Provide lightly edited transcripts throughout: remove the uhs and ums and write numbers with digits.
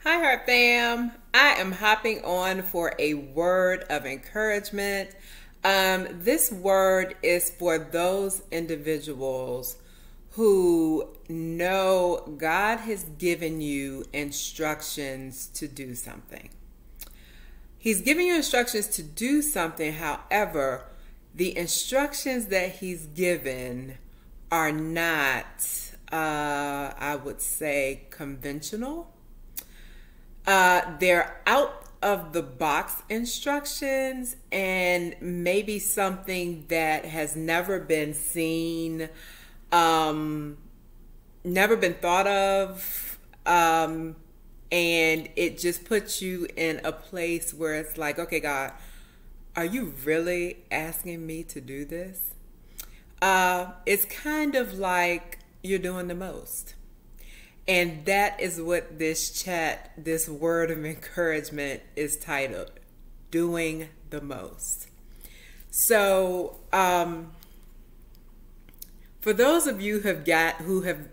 Hi, Heart Fam. I am hopping on for a word of encouragement. This word is for those individuals who know God has given you instructions to do something. He's giving you instructions to do something. However, the instructions that he's given are not, I would say, conventional. They're out of the box instructions and maybe something that has never been seen, never been thought of, and it just puts you in a place where it's like, okay, God, are you really asking me to do this? It's kind of like you're doing the most. And that is what this word of encouragement is titled, Doing the Most. So, for those of you who have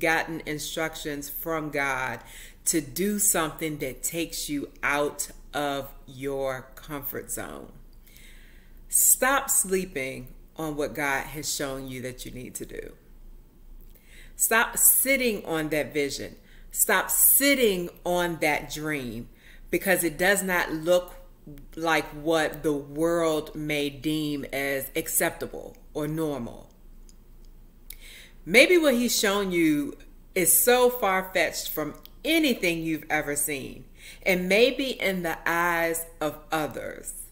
gotten instructions from God to do something that takes you out of your comfort zone, stop sleeping on what God has shown you that you need to do. Stop sitting on that vision. Stop sitting on that dream because it does not look like what the world may deem as acceptable or normal. Maybe what he's shown you is so far-fetched from anything you've ever seen. And maybe in the eyes of others,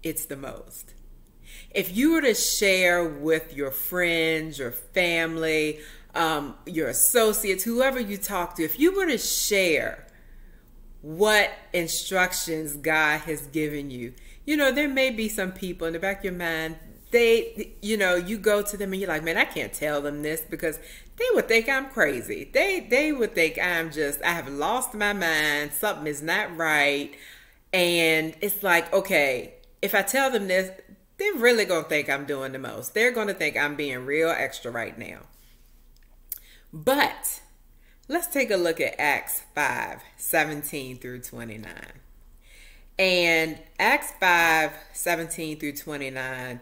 it's the most. If you were to share with your friends, your family, your associates, whoever you talk to, if you were to share what instructions God has given you, there may be some people in the back of your mind, you go to them and you're like, man, I can't tell them this because they would think I'm crazy. They would think I have lost my mind. Something is not right. And it's like, okay, if I tell them this, they're really going to think I'm doing the most. They're going to think I'm being real extra right now. But let's take a look at Acts 5:17 through 29. And Acts 5:17 through 29,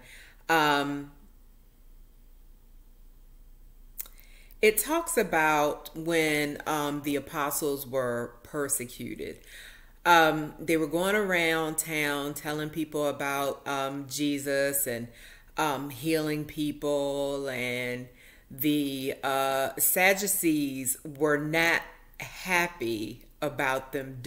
it talks about when the apostles were persecuted. They were going around town telling people about Jesus and healing people, and the Sadducees were not happy about them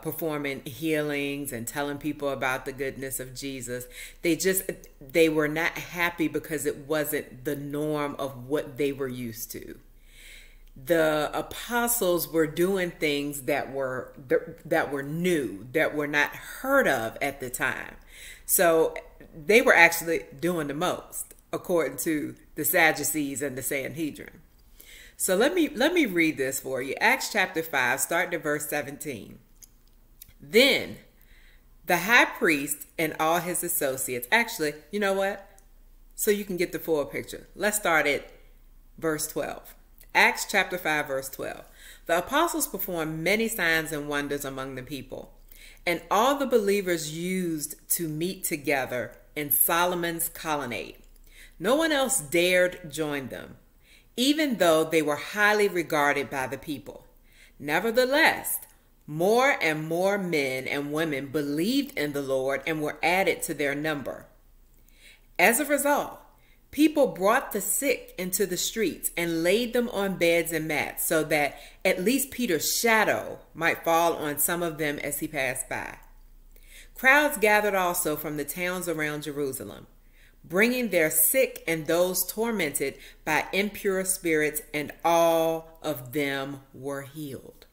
performing healings and telling people about the goodness of Jesus. They were not happy because it wasn't the norm of what they were used to. The apostles were doing things that were new, that were not heard of at the time. So they were actually doing the most, according to the Sadducees and the Sanhedrin. So let me read this for you. Acts chapter 5, starting at verse 17. Then the high priest and all his associates, actually, you know what? So you can get the full picture. Let's start at verse 12. Acts chapter 5, verse 12. The apostles performed many signs and wonders among the people, and all the believers used to meet together in Solomon's colonnade. No one else dared join them, even though they were highly regarded by the people. Nevertheless, more and more men and women believed in the Lord and were added to their number. As a result, people brought the sick into the streets and laid them on beds and mats so that at least Peter's shadow might fall on some of them as he passed by. Crowds gathered also from the towns around Jerusalem, bringing their sick and those tormented by impure spirits, and all of them were healed.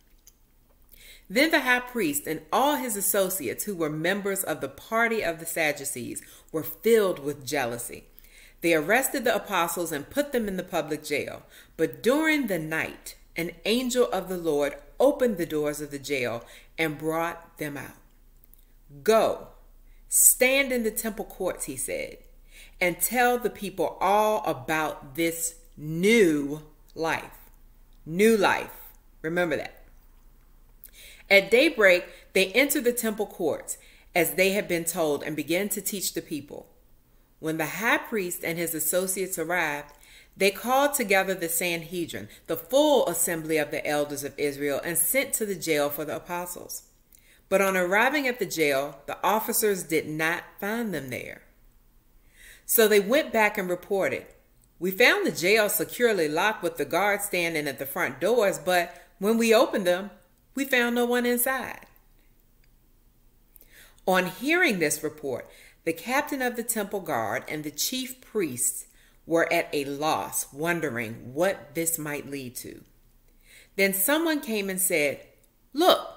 Then the high priest and all his associates, who were members of the party of the Sadducees, were filled with jealousy. They arrested the apostles and put them in the public jail. But during the night, an angel of the Lord opened the doors of the jail and brought them out. Go, stand in the temple courts, he said, and tell the people all about this new life. New life. Remember that. At daybreak, they entered the temple courts as they had been told and began to teach the people. When the high priest and his associates arrived, they called together the Sanhedrin, the full assembly of the elders of Israel, and sent to the jail for the apostles. But on arriving at the jail, the officers did not find them there. So they went back and reported, "We found the jail securely locked with the guards standing at the front doors, but when we opened them, we found no one inside." On hearing this report, the captain of the temple guard and the chief priests were at a loss, wondering what this might lead to. Then someone came and said, "Look,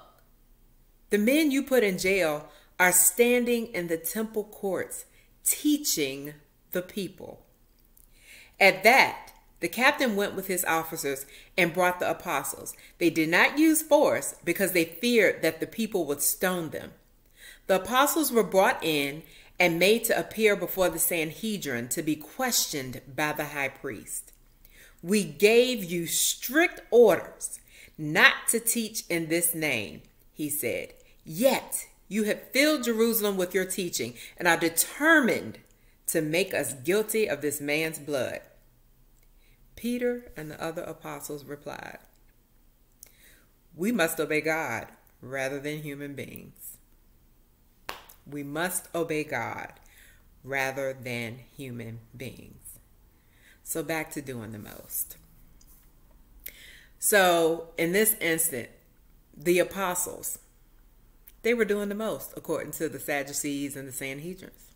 the men you put in jail are standing in the temple courts, teaching the people." At that, the captain went with his officers and brought the apostles. They did not use force because they feared that the people would stone them. The apostles were brought in and made to appear before the Sanhedrin to be questioned by the high priest. "We gave you strict orders not to teach in this name," he said. "Yet you have filled Jerusalem with your teaching and are determined to make us guilty of this man's blood." Peter and the other apostles replied, "We must obey God rather than human beings." We must obey God rather than human beings. So back to doing the most. So in this instant, the apostles, they were doing the most according to the Sadducees and the Sanhedrins.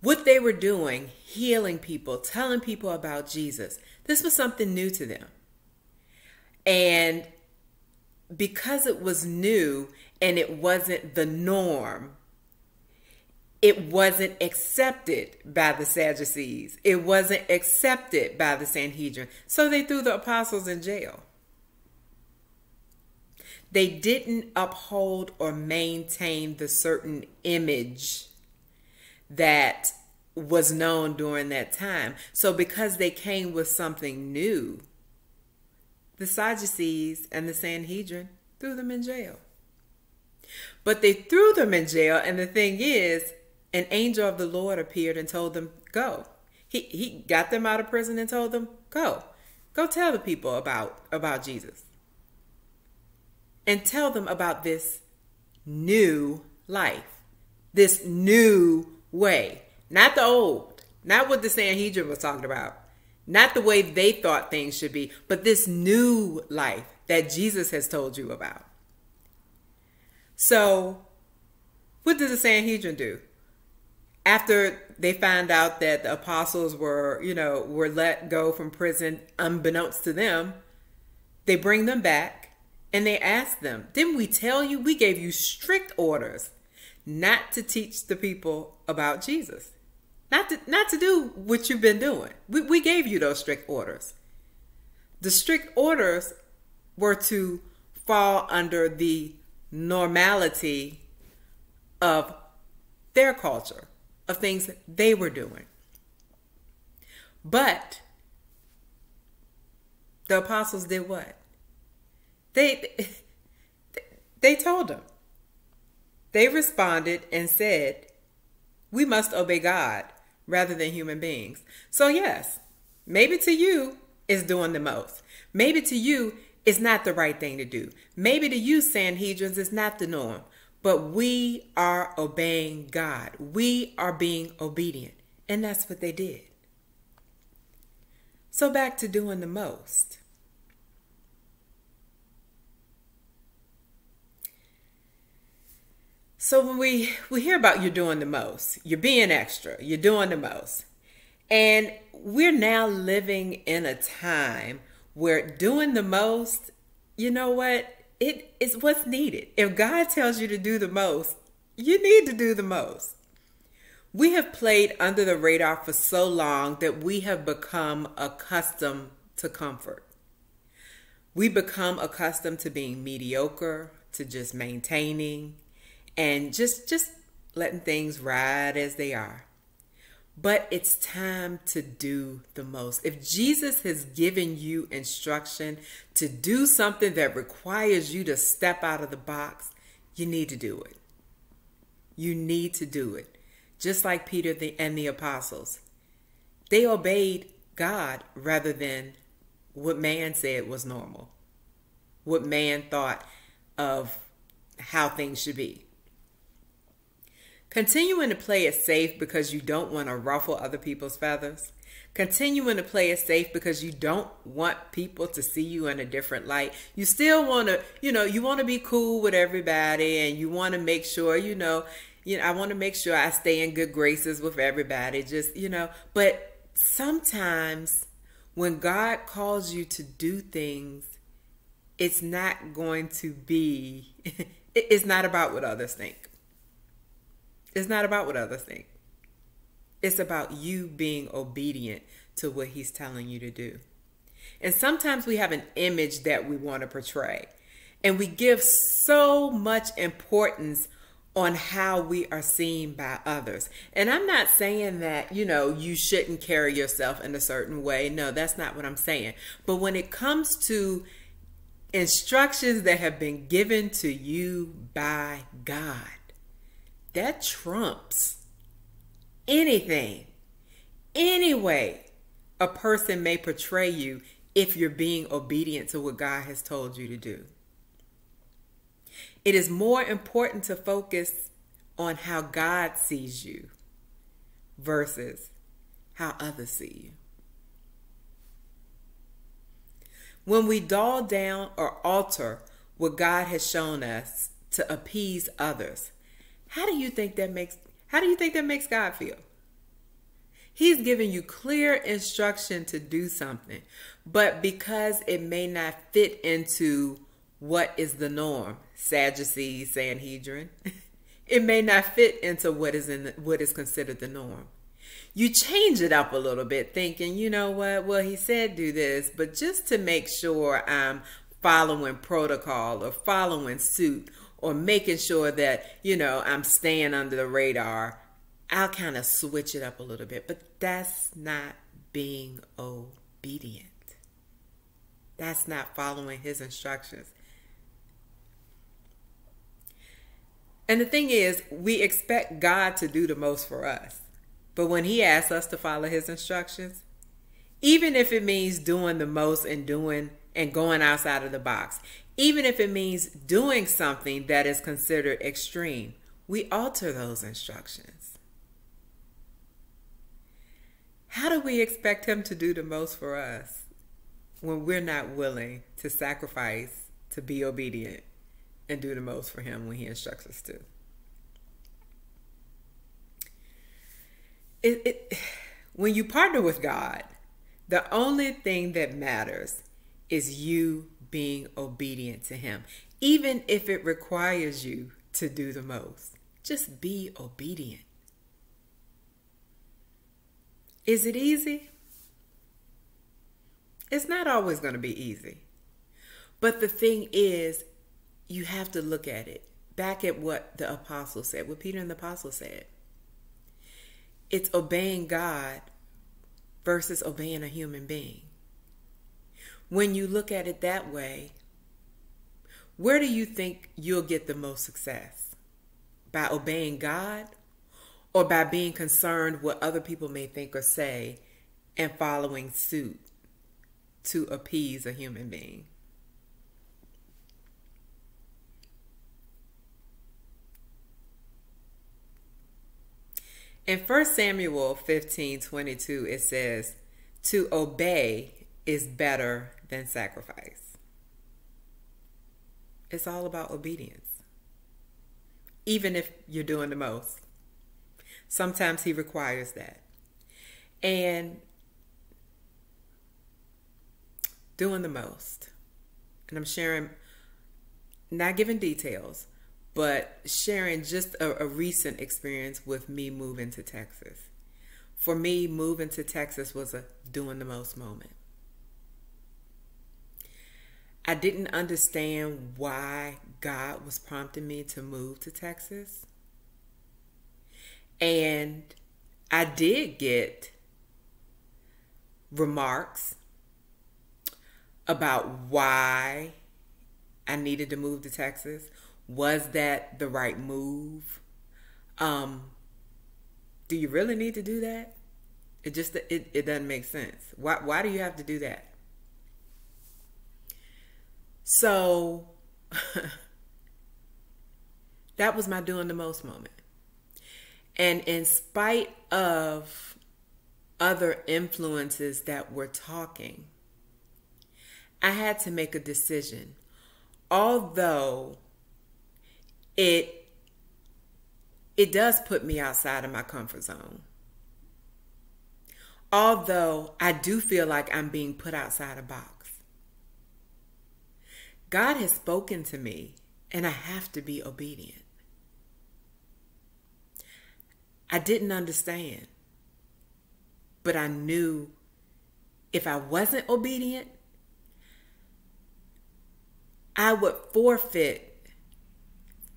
What they were doing, healing people, telling people about Jesus, this was something new to them. And because it was new and it wasn't the norm, it wasn't accepted by the Sadducees. It wasn't accepted by the Sanhedrin. So they threw the apostles in jail. They didn't uphold or maintain the certain image that was known during that time. So because they came with something new, the Sadducees and the Sanhedrin threw them in jail. But they threw them in jail, and the thing is, an angel of the Lord appeared and told them, "Go." He got them out of prison and told them, "Go. Go tell the people about Jesus. And tell them about this new life, this new way. Not the old, not what the Sanhedrin was talking about, not the way they thought things should be, but this new life that Jesus has told you about." So what did the Sanhedrin do? After they found out that the apostles were let go from prison unbeknownst to them, they bring them back and they ask them, "Didn't we tell you? We gave you strict orders not to teach the people about Jesus. Not to do what you've been doing. We gave you those strict orders." The strict orders were to fall under the normality of their culture, of things they were doing. But the apostles did what? They told them. They responded and said, "We must obey God rather than human beings." So yes, maybe to you it's doing the most. Maybe to you it's not the right thing to do. Maybe to you, Sanhedrins, is not the norm. But we are obeying God. We are being obedient. And that's what they did. So back to doing the most. So when we hear about you're doing the most, you're being extra, you're doing the most. And we're now living in a time where doing the most, you know what? It is what's needed. If God tells you to do the most, you need to do the most. We have played under the radar for so long that we have become accustomed to comfort. We become accustomed to being mediocre, to just maintaining, and just letting things ride as they are. but it's time to do the most. If Jesus has given you instruction to do something that requires you to step out of the box, you need to do it. You need to do it. Just like Peter and the apostles. They obeyed God rather than what man said was normal, what man thought of how things should be. Continuing to play it safe because you don't want to ruffle other people's feathers. Continuing to play it safe because you don't want people to see you in a different light. You still want to, you want to be cool with everybody, and you want to make sure, I want to make sure I stay in good graces with everybody. But sometimes when God calls you to do things, it's not going to be, it's not about what others think. It's not about what others think. It's about you being obedient to what he's telling you to do. And sometimes we have an image that we want to portray, and we give so much importance on how we are seen by others. And I'm not saying that, you shouldn't carry yourself in a certain way. No, that's not what I'm saying. But when it comes to instructions that have been given to you by God, that trumps anything, any way a person may portray you if you're being obedient to what God has told you to do. It is more important to focus on how God sees you versus how others see you. When we dull down or alter what God has shown us to appease others, how do you think that makes God feel? He's giving you clear instruction to do something, but because it may not fit into what is the norm, Sadducees, Sanhedrin, it may not fit into what is considered the norm. You change it up a little bit, thinking, you know what? Well, he said do this, but just to make sure I'm following protocol or following suit, or making sure that, I'm staying under the radar, I'll kind of switch it up a little bit. But that's not being obedient. That's not following his instructions. And the thing is, we expect God to do the most for us. But when he asks us to follow his instructions, even if it means doing the most and going outside of the box, even if it means doing something that is considered extreme, we alter those instructions. How do we expect him to do the most for us when we're not willing to sacrifice, to be obedient, and do the most for him when he instructs us to? When you partner with God, the only thing that matters is you being obedient to him, even if it requires you to do the most. Just be obedient. Is it easy? It's not always going to be easy. But the thing is, you have to look at it back at what the apostle said, what Peter and the apostle said. It's obeying God versus obeying a human being. When you look at it that way, where do you think you'll get the most success? By obeying God, or by being concerned what other people may think or say and following suit to appease a human being? In 1 Samuel 15:22, it says, "To obey is better than sacrifice." It's all about obedience. Even if you're doing the most. Sometimes he requires that. And doing the most. And I'm sharing, not giving details, but sharing just a recent experience with me moving to Texas. For me, moving to Texas was a doing the most moment. I didn't understand why God was prompting me to move to Texas. And I did get remarks about why I needed to move to Texas. Was that the right move? Do you really need to do that? It doesn't make sense. Why do you have to do that? So that was my doing the most moment. And in spite of other influences that were talking, I had to make a decision. Although it does put me outside of my comfort zone. Although I do feel like I'm being put outside a box. God has spoken to me, and I have to be obedient. I didn't understand, but I knew if I wasn't obedient, I would forfeit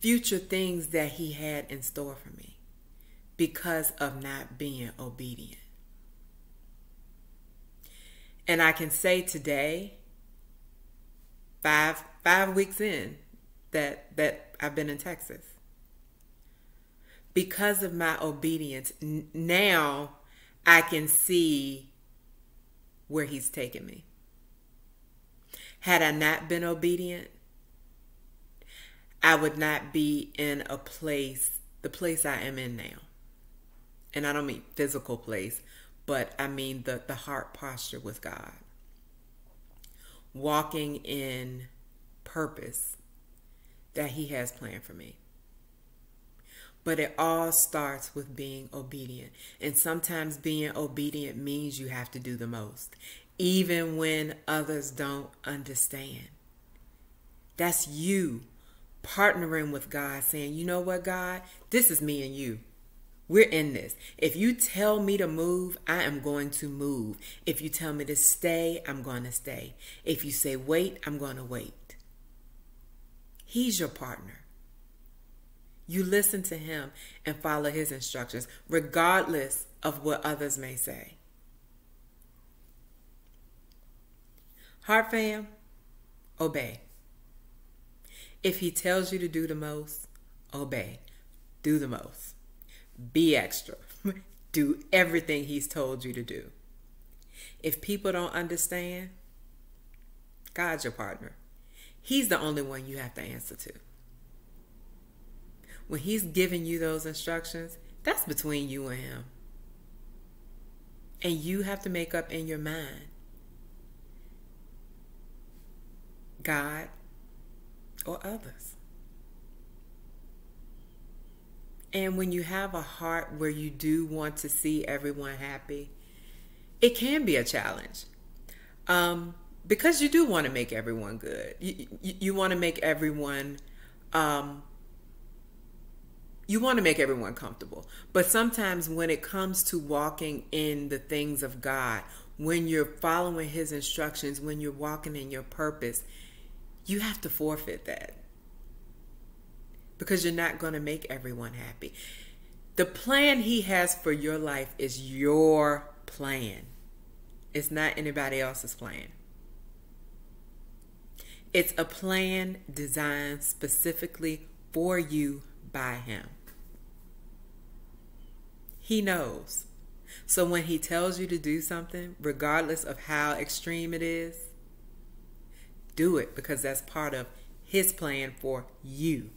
future things that he had in store for me because of not being obedient. And I can say today, five weeks in, that I've been in Texas. Because of my obedience, now I can see where he's taken me. Had I not been obedient, I would not be in the place I am in now. And I don't mean physical place, but I mean the heart posture with God. Walking in purpose that he has planned for me. But it all starts with being obedient. And sometimes being obedient means you have to do the most, even when others don't understand. That's you partnering with God, saying, you know what, God, this is me and you. We're in this. If you tell me to move, I am going to move. If you tell me to stay, I'm going to stay. If you say wait, I'm going to wait. He's your partner. You listen to him and follow his instructions, regardless of what others may say. Heart fam, obey. If he tells you to do the most, obey. Do the most. Be extra. Do everything he's told you to do. If people don't understand, God's your partner. He's the only one you have to answer to. When he's giving you those instructions, that's between you and him. And you have to make up in your mind, God or others. And when you have a heart where you do want to see everyone happy, it can be a challenge. Because you do want to make everyone good. You want to make everyone comfortable. But sometimes when it comes to walking in the things of God, when you're following his instructions, when you're walking in your purpose, you have to forfeit that. Because you're not going to make everyone happy. The plan he has for your life is your plan. It's not anybody else's plan. It's a plan designed specifically for you by him. He knows. So when he tells you to do something, regardless of how extreme it is, do it, because that's part of his plan for you.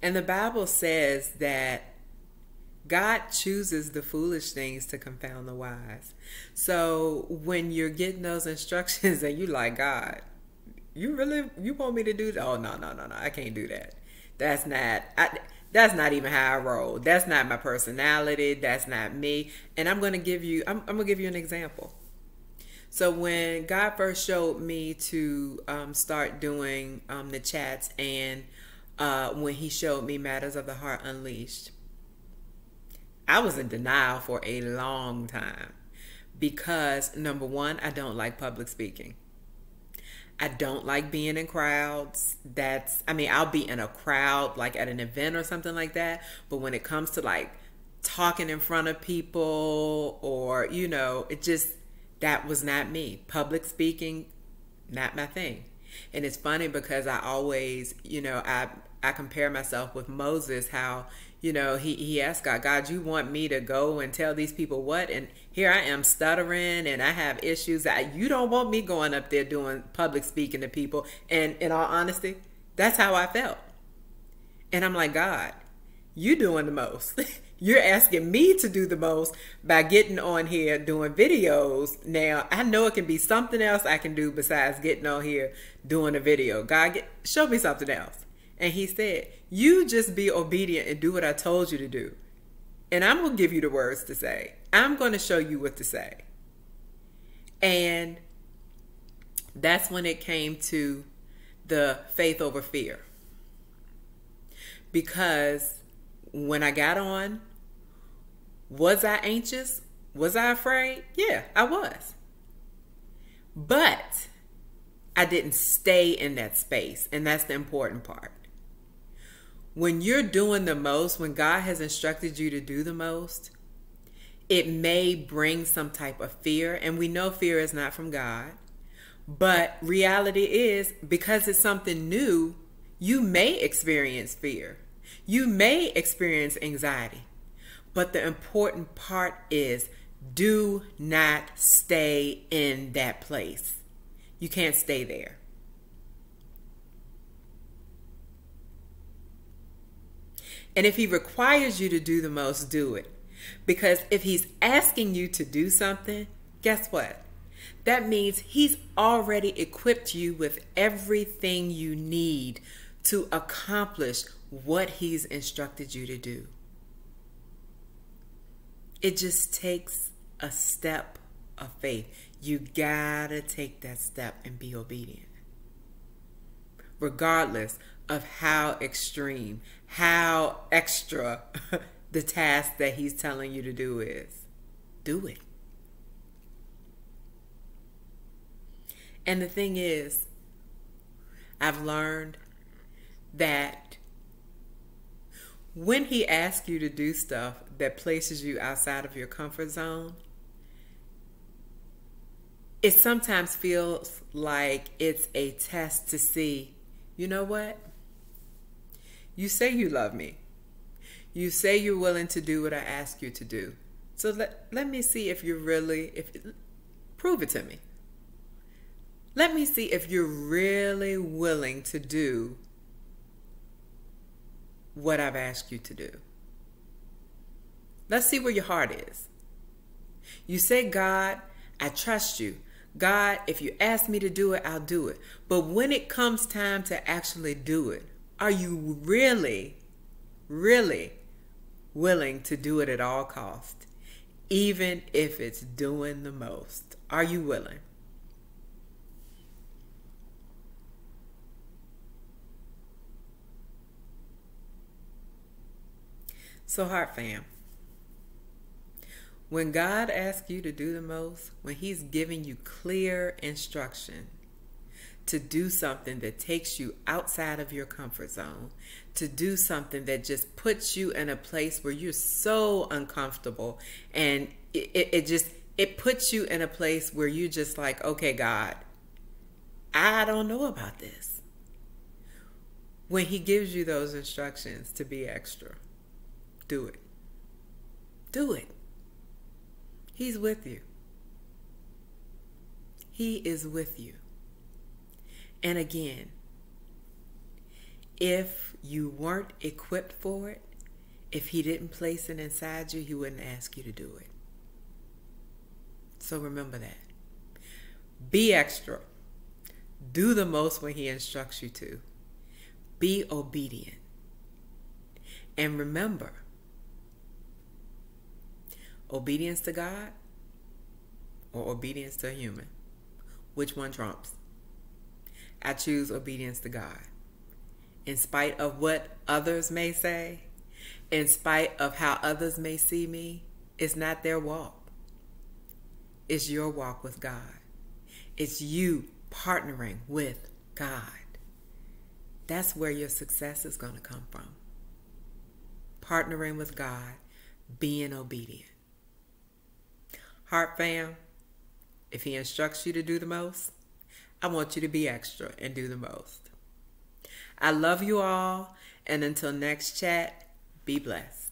And the Bible says that God chooses the foolish things to confound the wise. So when you're getting those instructions and you like, God, you want me to do that? Oh, no, I can't do that. That's not even how I roll. That's not my personality. That's not me. And I'm going to give you an example. So when God first showed me to start doing the chats, and when he showed me Matters of the Heart Unleashed, I was in denial for a long time because, number one, I don't like public speaking. I don't like being in crowds. I'll be in a crowd like at an event or something like that. But when it comes to like talking in front of people or, that was not me. Public speaking, not my thing. And it's funny because I always, I compare myself with Moses, how, he asked God, you want me to go and tell these people what? And here I am stuttering and I have issues. You don't want me going up there doing public speaking to people. And in all honesty, that's how I felt. And I'm like, God, you doing the most. You're asking me to do the most by getting on here doing videos. Now, I know it can be something else I can do besides getting on here doing a video. God, show me something else. And he said, you just be obedient and do what I told you to do. And I'm going to give you the words to say. I'm going to show you what to say. And that's when it came to the faith over fear. Because when I got on, was I anxious? Was I afraid? Yeah, I was. But I didn't stay in that space. And that's the important part. When you're doing the most, when God has instructed you to do the most, it may bring some type of fear. And we know fear is not from God. But reality is, because it's something new, you may experience fear. You may experience anxiety. But the important part is, do not stay in that place. You can't stay there. And if he requires you to do the most, do it. Because if he's asking you to do something, guess what? That means he's already equipped you with everything you need to accomplish what he's instructed you to do. It just takes a step of faith. You gotta take that step and be obedient. Regardless of how extreme, how extra the task that he's telling you to do is. Do it. And the thing is, I've learned that when he asks you to do stuff that places you outside of your comfort zone, it sometimes feels like it's a test to see, you know what? You say you love me. You say you're willing to do what I ask you to do. So let me see if you're really, prove it to me. Let me see if you're really willing to do what I've asked you to do. Let's see where your heart is. You say, God, I trust you. God, if you ask me to do it, I'll do it. But when it comes time to actually do it, are you really, really willing to do it at all costs? Even if it's doing the most. Are you willing? So, Heart Fam, when God asks you to do the most, when he's giving you clear instruction to do something that takes you outside of your comfort zone, to do something that just puts you in a place where you're so uncomfortable, and it puts you in a place where you're just like, okay, God, I don't know about this. When he gives you those instructions to be extra, do it. Do it. He's with you. He is with you. And again, if you weren't equipped for it, if he didn't place it inside you, he wouldn't ask you to do it. So remember that. Be extra. Do the most when he instructs you to. Be obedient. And remember, obedience to God or obedience to a human? Which one trumps? I choose obedience to God. In spite of what others may say, in spite of how others may see me, it's not their walk. It's your walk with God. It's you partnering with God. That's where your success is going to come from. Partnering with God, being obedient. Heart fam, if he instructs you to do the most, I want you to be extra and do the most. I love you all, and until next chat, be blessed.